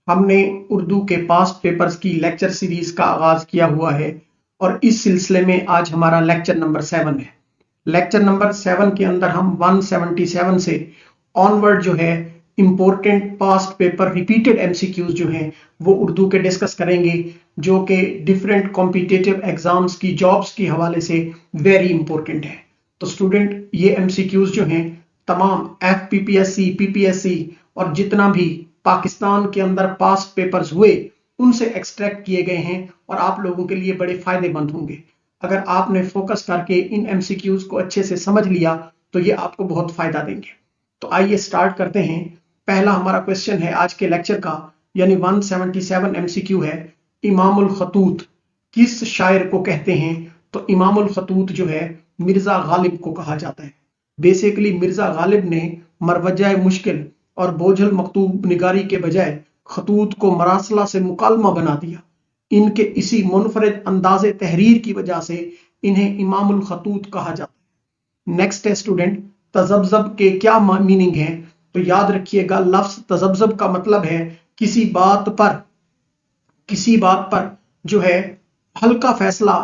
ہم نے اردو کے پاسٹ پیپرز کی لیکچر سیریز کا آغاز کیا ہوا ہے اور اس سلسلے میں آج ہمارا لیکچر نمبر 7 ہے۔ لیکچر نمبر 7 کے اندر ہم 177 سے آنورڈ جو ہے important past paper repeated M C Qs جو ہیں وہ اردو کے ڈسکس کریں گے، جو کہ ڈیفرنٹ کمپیٹیٹیو ایگزامز کی جابز کے حوالے سے ویری امپورٹنٹ ہے۔ تو اسٹوڈنٹ یہ ایم سی کیوز جو ہیں تمام F P P S C, P P S C اور جتنا بھی پاکستان کے اندر پاسٹ پیپرز ہوئے ان سے ایکسٹریکٹ کیے گئے ہیں اور آپ لوگوں کے لیے بڑے فائدے مند ہوں گے۔ اگر آپ نے فوکس کر کے ان ایم سی کیوز کو اچھے سے سمجھ لیا تو یہ آپ کو بہت فائدہ دیں گے۔ تو آئیے سٹارٹ کرتے ہیں۔ پہلا ہمارا کویسچن ہے آج کے لیکچر کا، یعنی 177 ایم سی کیو ہے، امام الخطوط کس شاعر کو کہتے ہیں؟ تو امام الخطوط جو ہے مرزا غالب کو کہا جاتا ہے۔ بیسیکلی مرزا غالب نے مروجہ مشکل اور بوجھل مکتوب نگاری کے بجائے خطوط کو مراسلہ سے مکالمہ بنا دیا۔ ان کے اسی منفرد انداز تحریر کی وجہ سے انہیں امام الخطوط کہا جاتا ہے۔ نیکسٹ ہے اسٹوڈنٹ، تذبذب کے کیا میننگ ہے؟ تو یاد رکھیے گا، لفظ تذبذب کا مطلب ہے کسی بات پر جو ہے ہلکا فیصلہ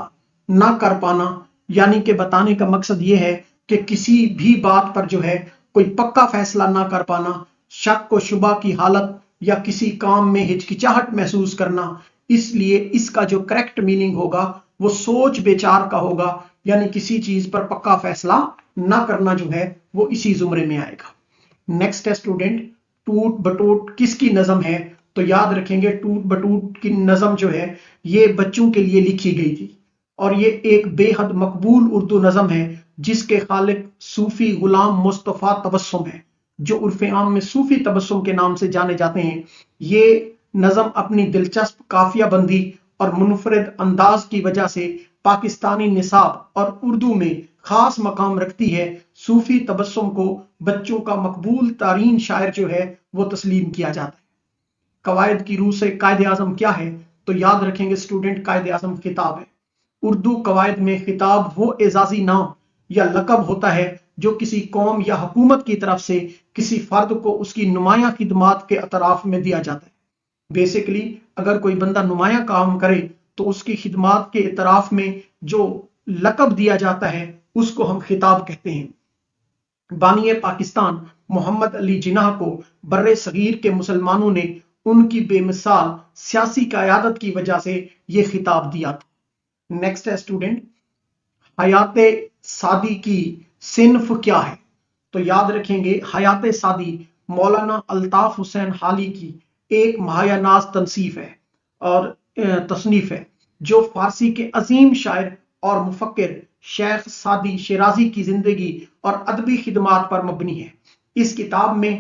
نہ کر پانا، یعنی کہ بتانے کا مقصد یہ ہے کہ کسی بھی بات پر جو ہے کوئی پکا فیصلہ نہ کر پانا، شک و شبہ کی حالت یا کسی کام میں ہچکچاہٹ محسوس کرنا۔ اس لیے اس کا جو کریکٹ میننگ ہوگا وہ سوچ بیچار کا ہوگا، یعنی کسی چیز پر پکا فیصلہ نہ کرنا جو ہے وہ اسی زمرے میں آئے گا۔ نیکسٹ ہے اسٹوڈنٹ، ٹوٹ بٹوٹ کس کی نظم ہے؟ تو یاد رکھیں گے ٹوٹ بٹوٹ کی نظم جو ہے یہ بچوں کے لیے لکھی گئی تھی اور یہ ایک بے حد مقبول اردو نظم ہے جس کے خالق صوفی غلام مصطفیٰ تبسم ہے، جو عرف عام میں صوفی تبسم کے نام سے جانے جاتے ہیں۔ یہ نظم اپنی دلچسپ قافیہ بندی اور منفرد انداز کی وجہ سے پاکستانی نصاب اور اردو میں خاص مقام رکھتی ہے۔ صوفی تبسم کو بچوں کا مقبول ترین شاعر جو ہے وہ تسلیم کیا جاتا ہے۔ قواعد کی روح سے قائد اعظم کیا ہے؟ تو یاد رکھیں گے اسٹوڈنٹ، قائد اعظم خطاب ہے۔ اردو قواعد میں خطاب وہ اعزازی نام یا لقب ہوتا ہے جو کسی قوم یا حکومت کی طرف سے کسی فرد کو اس کی نمایاں خدمات کے اعتراف میں دیا جاتا ہے۔ بیسیکلی اگر کوئی بندہ نمایاں کام کرے تو اس کی خدمات کے اعتراف میں جو لقب دیا جاتا ہے اس کو ہم خطاب کہتے ہیں۔ بانی پاکستان محمد علی جناح کو بر صغیر کے مسلمانوں نے ان کی بے مثال سیاسی قیادت کی وجہ سے یہ خطاب دیا تھا۔ نیکسٹ ہے اسٹوڈنٹ، حیات سعدی کی صنف کیا ہے؟ تو یاد رکھیں گے حیات سعدی مولانا الطاف حسین حالی کی ایک ماہیہ ناز تصنیف ہے جو فارسی کے عظیم شاعر اور مفکر شیخ سعدی شیرازی کی زندگی اور ادبی خدمات پر مبنی ہے۔ اس کتاب میں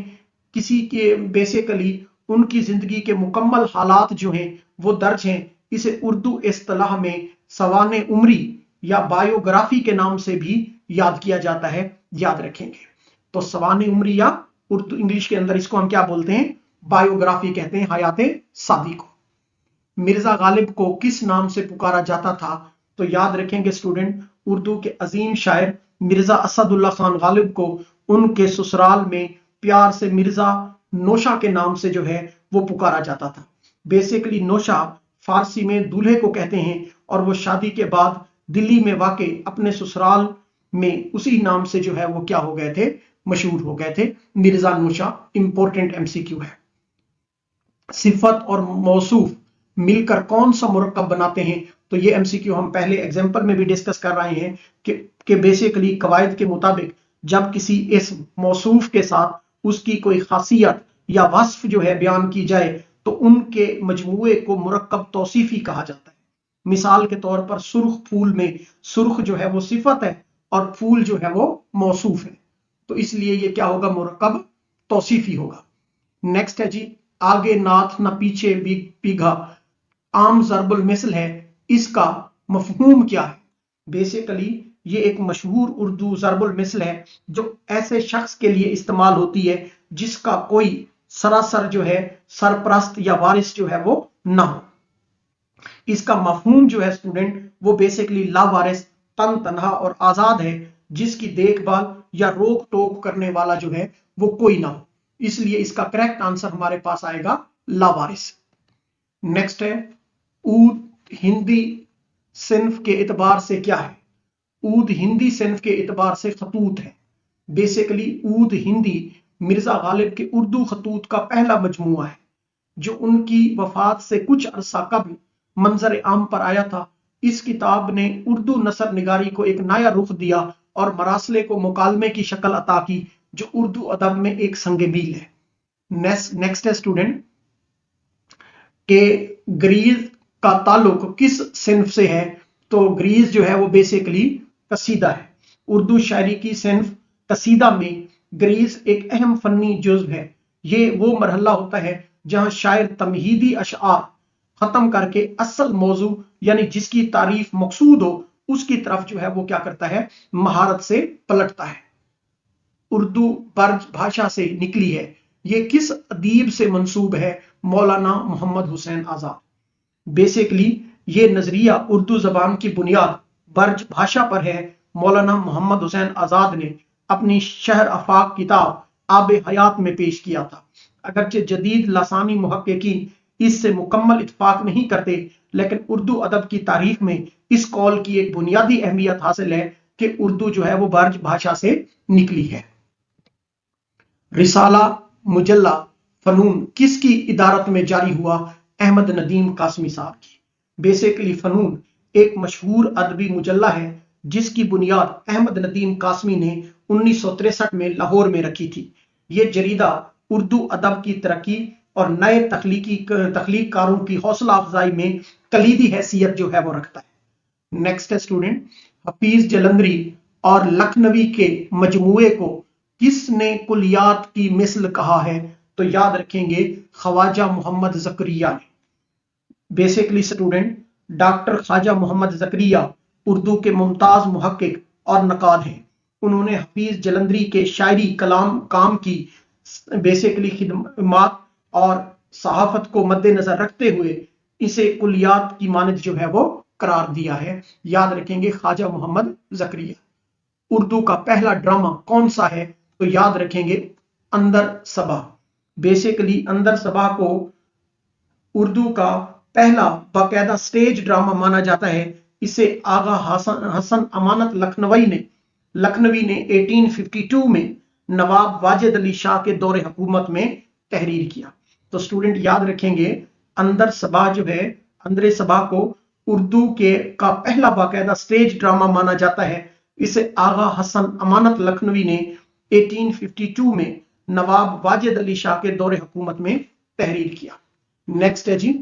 کسی کے بیسیکلی ان کی زندگی کے مکمل حالات جو ہیں وہ درج ہیں۔ اسے اردو اصطلاح میں سوانح عمری یا بایوگرافی کے نام سے بھی یاد کیا جاتا ہے، یاد رکھیں گے۔ تو سوانح عمری یا اردو انگلش کے اندر اس کو ہم کیا بولتے ہیں؟ بایوگرافی کہتے ہیں حیات سعدی کو۔ مرزا غالب کو کس نام سے پکارا جاتا تھا؟ تو یاد رکھیں گے اسٹوڈنٹ، اردو کے عظیم شاعر مرزا اسد اللہ خان غالب کو ان کے سسرال میں پیار سے مرزا نوشہ کے نام سے جو ہے وہ پکارا جاتا تھا۔ بیسیکلی نوشہ فارسی میں دولہے کو کہتے ہیں اور وہ شادی کے بعد دلی میں واقع اپنے سسرال میں اسی نام سے جو ہے وہ کیا ہو گئے تھے؟ مشہور ہو گئے تھے، Mirza Nausha. Important M C Q ہے۔ صفت اور موصوف مل کر کون سا مرکب بناتے ہیں؟ تو یہ ایم سی کیو ہم پہلے ایگزامپل میں بھی ڈسکس کر رہے ہیں کہ بیسیکلی قواعد کے مطابق جب کسی اسم موصوف کے ساتھ اس کی کوئی خاصیت یا وصف جو ہے بیان کی جائے تو ان کے مجموعے کو مرکب توصیفی کہا جاتا ہے۔ مثال کے طور پر سرخ پھول میں سرخ جو ہے وہ صفت ہے اور پھول جو ہے وہ موصوف ہے، تو اس لیے یہ کیا ہوگا؟ مرکب توصیفی ہوگا۔ نیکسٹ ہے جی، آگے ناتھ نہ پیچھے پیگھا عام ضرب المثل ہے، اس کا مفہوم کیا ہے؟ بیسیکلی یہ ایک مشہور اردو ضرب المثل ہے جو ایسے شخص کے لیے استعمال ہوتی ہے جس کا کوئی سراسر جو ہے سرپرست یا وارث جو ہے وہ نہ ہو۔ اس کا مفہوم جو ہے اسٹوڈنٹ وہ بیسیکلی لاوارث، تن تنہا اور آزاد ہے، جس کی دیکھ بھال یا روک ٹوک کرنے والا جو ہے وہ کوئی نہ ہو۔ اس لیے اس کا کریکٹ آنسر ہمارے پاس آئے گا लावारिस। नेक्स्ट है ऊद हिंदी सिन्फ के एतबार से क्या है? ऊद हिंदी सिन्फ के एतबार से खतूत है। बेसिकली ऊद हिंदी मिर्जा गालिब के उर्दू खतूत का पहला मजमुआ है जो उनकी वफात से कुछ अरसा कबल मंजर आम पर आया था। इस किताब ने उर्दू नसर निगारी को एक नया रुख दिया और मरासले को मुकालमे की शक्ल अता की जो उर्दू अदब में एक संगे मील है। नेक्स्ट है स्टूडेंट के ग्रीज का ताल्लुक किस सिन्फ से है? तो ग्रीज जो है वो बेसिकली कसीदा है। उर्दू शायरी की सिन्फ कसीदा में ग्रीज एक अहम फन्नी जुज़्व है। ये वो मरहला होता है जहां शायर तमहीदी अशआर खत्म करके असल मौजू यानी जिसकी तारीफ मकसूद हो उसकी तरफ जो है वो क्या करता है, महारत से पलटता है। उर्दू बर्ज भाषा से निकली है। ये किस अदीब से मंसूब है? मौलाना मोहम्मद हुसैन आजाद। बेसिकली ये नजरिया उर्दू जबान की बुनियाद बर्ज भाषा पर है। मौलाना मोहम्मद हुसैन आजाद ने अपनी शहर आफाक किताब आबे हयात में पेश किया था। अगरचे जदीद लासानी मुहक्किकीन इससे मुकम्मल इत्फाक नहीं करते, लेकिन उर्दू अदब की तारीख में इस कौल की एक बुनियादी अहमियत हासिल है कि उर्दू जो है वो बर्ज भाषा से निकली है। रिसाला मुजल्ला फनून किसकी इदारत में जारी हुआ? अहमद नदीम कासमी साहब की। बेसिकली फनून एक मशहूर अदबी मुजल्ला है जिसकी बुनियाद अहमद नदीम कासमी ने 1963 में लाहौर में रखी थी। ये जरीदा उर्दू अदब की तरक्की और नए तख्लीककारों की हौसला अफजाई में कलीदी हैसियत जो है वो रखता है। नेक्स्ट है स्टूडेंट हफीज जलंधरी और लखनवी के मजमूए को किसने कुलियात की मिसल कहा है? तो याद रखेंगे ख्वाजा मोहम्मद जकरिया ने। Basically student doctor Khwaja Mohammad Zakariya Urdu के मुमताज मुहक्किक और नकाद हैं। उन्होंने हफीज जलंधरी के शायरी कलाम काम की बेसिकली खिदमत और सहाफत को मद्देनजर रखते हुए इसे कुलियात की मानद जो है वो करार दिया है। याद रखेंगे ख्वाजा मोहम्मद जकरिया। उर्दू का पहला ड्रामा कौन सा है? तो याद रखेंगे अंदर सबा। बेसिकली अंदर सबा को उर्दू का पहला बाकायदा स्टेज ड्रामा माना जाता है। इसे आगा हसन अमानत लखनवी ने 1852 में नवाब वाजिद अली शाह के दौरे हुकूमत में तहरीर किया। तो स्टूडेंट याद रखेंगे अंदर सबा जो है, अंदर सबा को उर्दू का पहला बाकायदा स्टेज ड्रामा माना जाता है। इसे आगा हसन अमानत लखनवी ने 1852 में नवाब वाजिद अली शाह के दौरे हुकूमत में तहरीर किया। नेक्स्ट है जी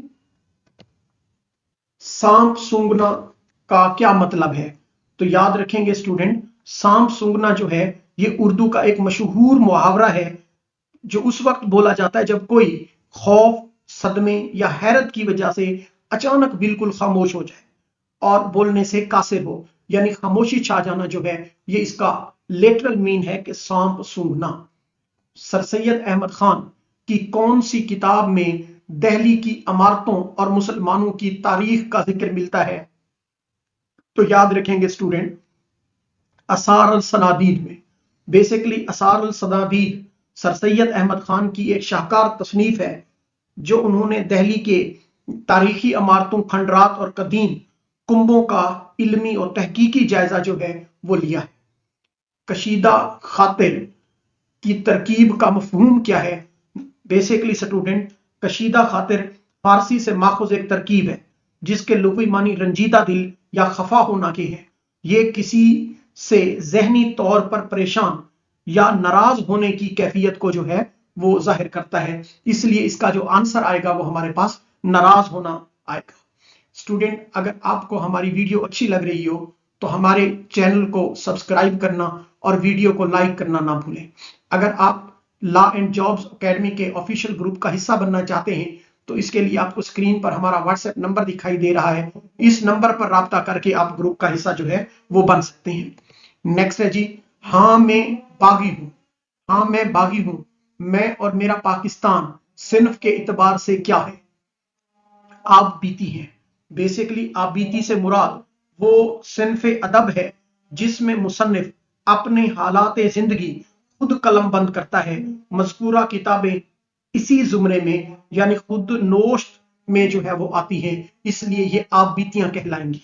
सांप सूंघना का क्या मतलब है? तो याद रखेंगे स्टूडेंट सांप सूंघना जो है ये उर्दू का एक मशहूर मुहावरा है जो उस वक्त बोला जाता है जब कोई खौफ, सदमे या हैरत की वजह से अचानक बिल्कुल खामोश हो जाए और बोलने से कासिर हो, यानी खामोशी छा जाना जो है ये इसका लिटरल मीन है कि सांप सूंघना। सर सैयद अहमद खान की कौन सी किताब में दिल्ली की इमारतों और मुसलमानों की तारीख का जिक्र मिलता है? तो याद रखेंगे स्टूडेंट असार अल सनादीद में। बेसिकली असार अल सनादीद सर सैयद अहमद खान की एक शाहकार तसनीफ है जो उन्होंने दिल्ली के तारीखी इमारतों, खंडरात और कदीम कुंभों का इल्मी और तहकीकी जायजा जो है वो लिया है। कशीदा खातिर की तरकीब का मफहूम क्या है? बेसिकली स्टूडेंट कशीदा खातिर फारसी से माखुज एक तरकीब है जिसके लुग़वी मानी रंजीदा दिल या खफा होना के हैं। ये किसी से जहनी तौर पर परेशान या नाराज होने की कैफियत को जो है वो जाहिर करता है, इसलिए इसका जो आंसर आएगा वो हमारे पास नाराज होना आएगा। स्टूडेंट अगर आपको हमारी वीडियो अच्छी लग रही हो तो हमारे चैनल को सब्सक्राइब करना और वीडियो को लाइक करना ना भूलें। अगर आप लॉ एंड जॉब्स एकेडमी के ऑफिशियल ग्रुप का हिस्सा बनना चाहते हैं तो इसके लिए आपको स्क्रीन पर हमारा व्हाट्सएप नंबर दिखाई दे रहा है, इस नंबर पर राब्ता करके आप ग्रुप का हिस्सा जो है वो बन सकते हैं। नेक्स्ट है जी हाँ मैं बागी हूं। हाँ मैं बागी हूं, मैं और मेरा पाकिस्तान सिन्फ के इतबार से क्या है? आप बीती हैं। बेसिकली आप बीती से मुराद वो सिन्फ अदब है जिसमें मुसन्निफ अपने हालात जिंदगी खुद कलम बंद करता है। मज़कूरा किताबें इसी जुमरे में यानी खुद नोश्त में जो है वो आती है, इसलिए ये आप बीतियां कहलाएंगी।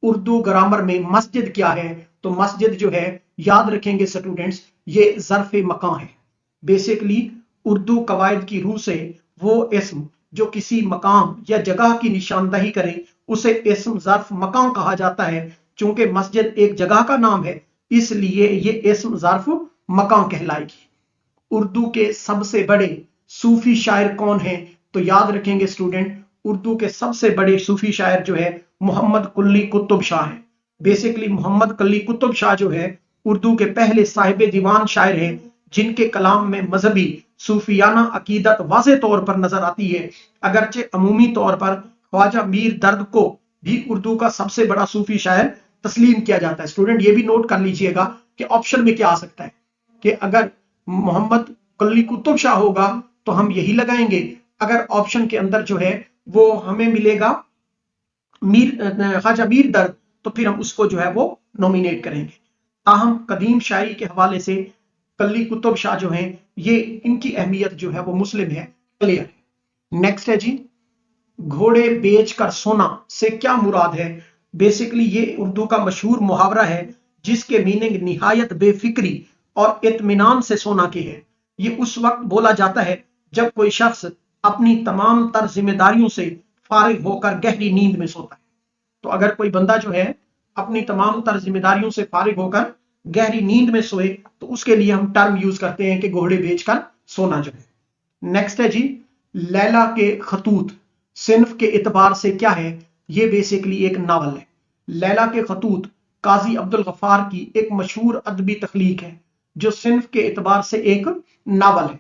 उर्दू ग्रामर में मस्जिद क्या है? तो मस्जिद जो है, याद रखेंगे स्टूडेंट्स, ये ज़र्फ़ मकान है। बेसिकली उर्दू कवायद की रूह से वो इस्म जो किसी मकाम या जगह की निशानदही करे उसे इस्म ज़र्फ़ मकान कहा जाता है। चूंकि मस्जिद एक जगह का नाम है, इसलिए ये इस्म ज़र्फ़ मकान कहलाएगी। उर्दू के सबसे बड़े सूफी शायर कौन हैं? तो याद रखेंगे स्टूडेंट, उर्दू के सबसे बड़े सूफी शायर जो है मोहम्मद कुल्ली कुतुब शाह है। बेसिकली मोहम्मद कुल्ली कुतुब शाह जो है उर्दू के पहले साहिब दीवान शायर हैं, जिनके कलाम में मजहबी सूफियाना अकीदत वाज़े तौर पर नजर आती है। अगरचे अमूमी तौर पर ख्वाजा मीर दर्द को भी उर्दू का सबसे बड़ा सूफी शायर तस्लीम किया जाता है। स्टूडेंट ये भी नोट कर लीजिएगा कि ऑप्शन में क्या आ सकता है, कि अगर मोहम्मद कुल्ली कुतुब शाह होगा तो हम यही लगाएंगे, अगर ऑप्शन के अंदर जो है वो हमें मिलेगा ख्वाजा मीर दर्द, तो फिर हम उसको जो है वो नॉमिनेट करेंगे। ताहम कदीम शायरी के हवाले से कुल्ली कुतुब शाह जो हैं, ये इनकी अहमियत जो है वो मुस्लिम है, क्लियर है। नेक्स्ट है जी, घोड़े बेच कर सोना से क्या मुराद है? बेसिकली ये उर्दू का मशहूर मुहावरा है, जिसके मीनिंग निहायत बेफिक्री और इत्मीनान से सोना के है। ये उस वक्त बोला जाता है जब कोई शख्स अपनी तमाम तर जिम्मेदारियों से फारिग होकर गहरी नींद में सोता है। तो अगर कोई बंदा जो है अपनी तमाम तर जिम्मेदारियों से फारिग होकर गहरी नींद में सोए, तो उसके लिए हम टर्म यूज करते हैं कि घोड़े बेचकर सोना जो है। नेक्स्ट है जी, लैला के खतूत सिन्फ के एतबार से क्या है? ये बेसिकली एक नावल है। लैला के खतूत काजी अब्दुल गफ्फार की एक मशहूर अदबी तख्लीक है, जो सिन्फ के एतबार से एक नावल है।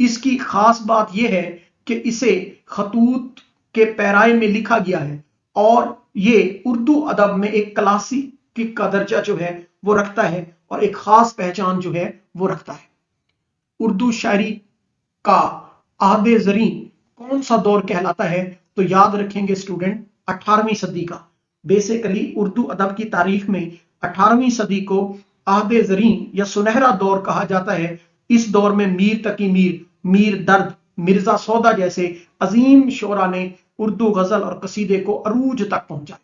इसकी खास बात यह है कि इसे खतूत के पैराए में लिखा गया है और ये उर्दू अदब में एक क्लासिक का दर्जा जो है वो रखता है और एक खास पहचान जो है वो रखता है। उर्दू शायरी का आदे ज़री कौन सा दौर कहलाता है? तो याद रखेंगे स्टूडेंट, 18वीं सदी का। बेसिकली उर्दू अदब की तारीख में 18वीं सदी को आदे ज़री या सुनहरा दौर कहा जाता है। इस दौर में मीर तकी मीर, मीर दर्द, मिर्जा सौदा जैसे अजीम शोरा ने उर्दू गजल और कसीदे को अरूज तक पहुंचाया।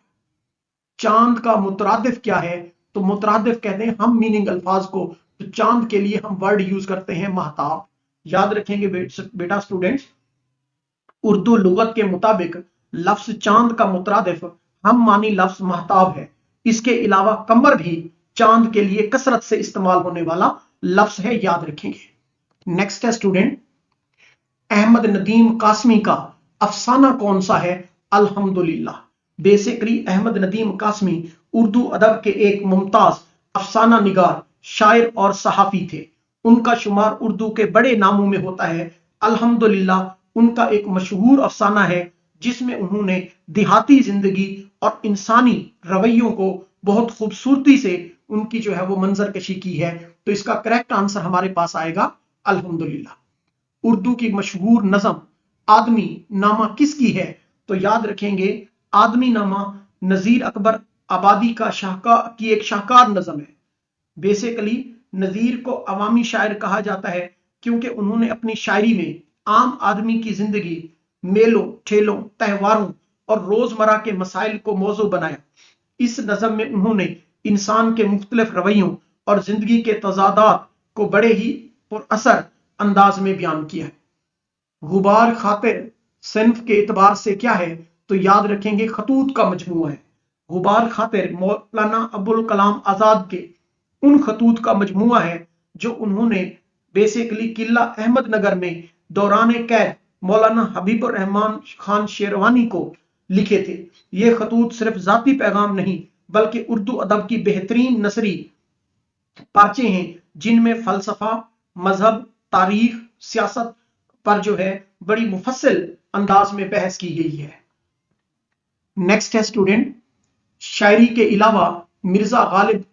चांद का मुतरादिफ क्या है? तो मुतरादिफ कहते हैं हम मीनिंग अल्फाज को, तो चांद के लिए हम वर्ड यूज करते हैं महताब। याद रखेंगे बेटा स्टूडेंट्स, उर्दू लुगत के मुताबिक लफ्ज चांद का मुतरादिफ हम मानी लफ्ज महताब है। इसके अलावा कमर भी चांद के लिए कसरत से इस्तेमाल होने वाला लफ्ज है, याद रखेंगे। नेक्स्ट है स्टूडेंट, अहमद नदीम कासमी का अफसाना कौन सा है? अल्हम्दुलिल्लाह। बेसिकली अहमद नदीम कासमी उर्दू अदब के एक मुमताज अफसाना निगार, शायर और सहाफी थे। उनका शुमार उर्दू के बड़े नामों में होता है। अल्हम्दुलिल्लाह उनका एक मशहूर अफसाना है, जिसमें उन्होंने देहाती जिंदगी और इंसानी रवैयों को बहुत खूबसूरती से उनकी जो है वो मंजर कशी की है। तो इसका करेक्ट आंसर हमारे पास आएगा अल्हम्दुलिल्लाह। उर्दू की मशहूर नज़म आदमी नामा किसकी है? तो याद रखेंगे, आदमी नामा नजीर अकबर आबादी की एक शाहकार नज़म है। बेसिकली नजीर को अवामी शायर कहा जाता है, क्योंकि उन्होंने अपनी शायरी में आम आदमी की जिंदगी, मेलों ठेलों, त्योहारों और रोजमर्रा के मसाइल को मौजू बनाया। इस नज़म में उन्होंने इंसान के मुख्तलिफ रवैयों और जिंदगी के तजादात को बड़े ही पुरअसर अंदाज में बयान किया है। गुबार खातिर सिन्फ के एतबार से क्या है? तो याद रखेंगे खतूत का मजमूआ है। गुबार खातिर मौलाना अबुल कलाम आजाद के उन खतूत का मजमूआ है जो उन्होंने बेसिकली किला अहमद नगर में दौरान कैद मौलाना हबीबुर रहमान खान शेरवानी को लिखे थे। ये खतूत सिर्फ जाती पैगाम नहीं, बल्कि उर्दू अदब की बेहतरीन नसरी पार्चे हैं, जिनमें फलसफा, मजहब, तारीख, सियासत पर जो है बड़ी मुफस्सिल अंदाज में बहस की गई है। नेक्स्ट है स्टूडेंट, शायरी के अलावा मिर्जा गालिब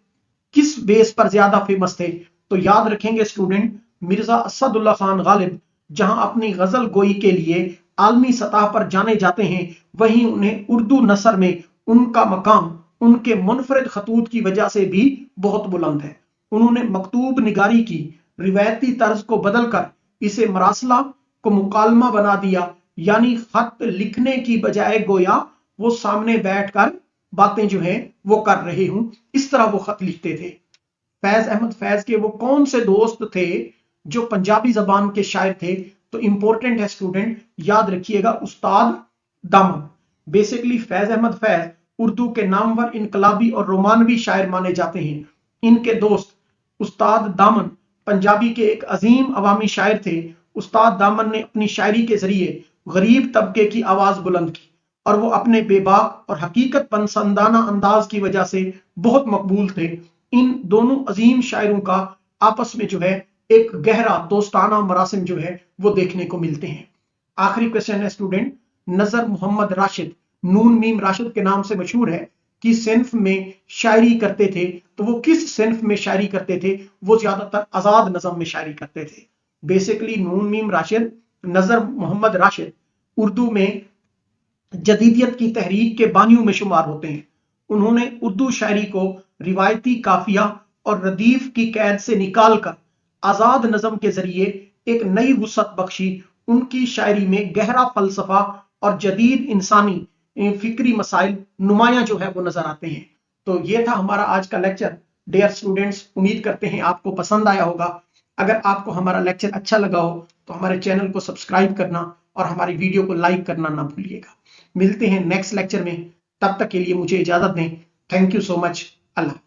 किस बेस पर ज्यादा फेमस थे? तो याद रखेंगे स्टूडेंट, मिर्जा असदुल्ला खान गालिब जहां अपनी गजल गोई के लिए आलमी सतह पर जाने जाते हैं, वहीं उन्हें उर्दू नसर में उनका मकाम उनके मुनफरिद खतूत की वजह से भी बहुत बुलंद है। उन्होंने मकतूब निगारी की रिवायती तर्ज को बदलकर इसे मरासला को मुकालमा बना दिया, यानी खत लिखने की बजाय गोया वो सामने बैठकर बातें जो हैं वो कर रहे हूं, इस तरह वो खत लिखते थे। फैज अहमद फैज के वो कौन से दोस्त थे जो पंजाबी जबान के शायर थे? तो इंपॉर्टेंट है स्टूडेंट, याद रखिएगा, उस्ताद दामन। बेसिकली फैज अहमद फैज उर्दू के नामवर इनकलाबी और रोमानवी शायर माने जाते हैं। इनके दोस्त उस्ताद दामन पंजाबी के एक अजीम अवामी शायर थे। उस्ताद दामन ने अपनी शायरी के जरिए गरीब तबके की आवाज बुलंद की और वो अपने बेबाक और हकीकत पसंदाना अंदाज की वजह से बहुत मकबूल थे। इन दोनों अजीम शायरों का आपस में जो है एक गहरा दोस्ताना मरासिम जो है वो देखने को मिलते हैं। आखिरी क्वेश्चन है स्टूडेंट, नजर मोहम्मद राशिद नून मीम राशिद के नाम से मशहूर है कि सिन्फ में शायरी करते थे, तो वो किस सिन्फ में शायरी करते थे? वो ज्यादातर आजाद नज़म में शायरी करते थे। बेसिकली नून मीम राशिद, नजर मोहम्मद राशिद उर्दू में जदीदियत की तहरीक के बानियों में शुमार होते हैं। उन्होंने उर्दू शायरी को रिवायती काफिया और रदीफ की कैद से निकालकर आजाद नज़म के जरिए एक नई वुसअत बख्शी। उनकी शायरी में गहरा फलसफा और जदीद इंसानी फिक्री मसाइल नुमाया जो है वो नजर आते हैं। तो ये था हमारा आज का लेक्चर। डियर स्टूडेंट्स, उम्मीद करते हैं आपको पसंद आया होगा। अगर आपको हमारा लेक्चर अच्छा लगा हो तो हमारे चैनल को सब्सक्राइब करना और हमारी वीडियो को लाइक करना ना भूलिएगा। मिलते हैं नेक्स्ट लेक्चर में, तब तक के लिए मुझे इजाजत दें। Thank you so much. Allah.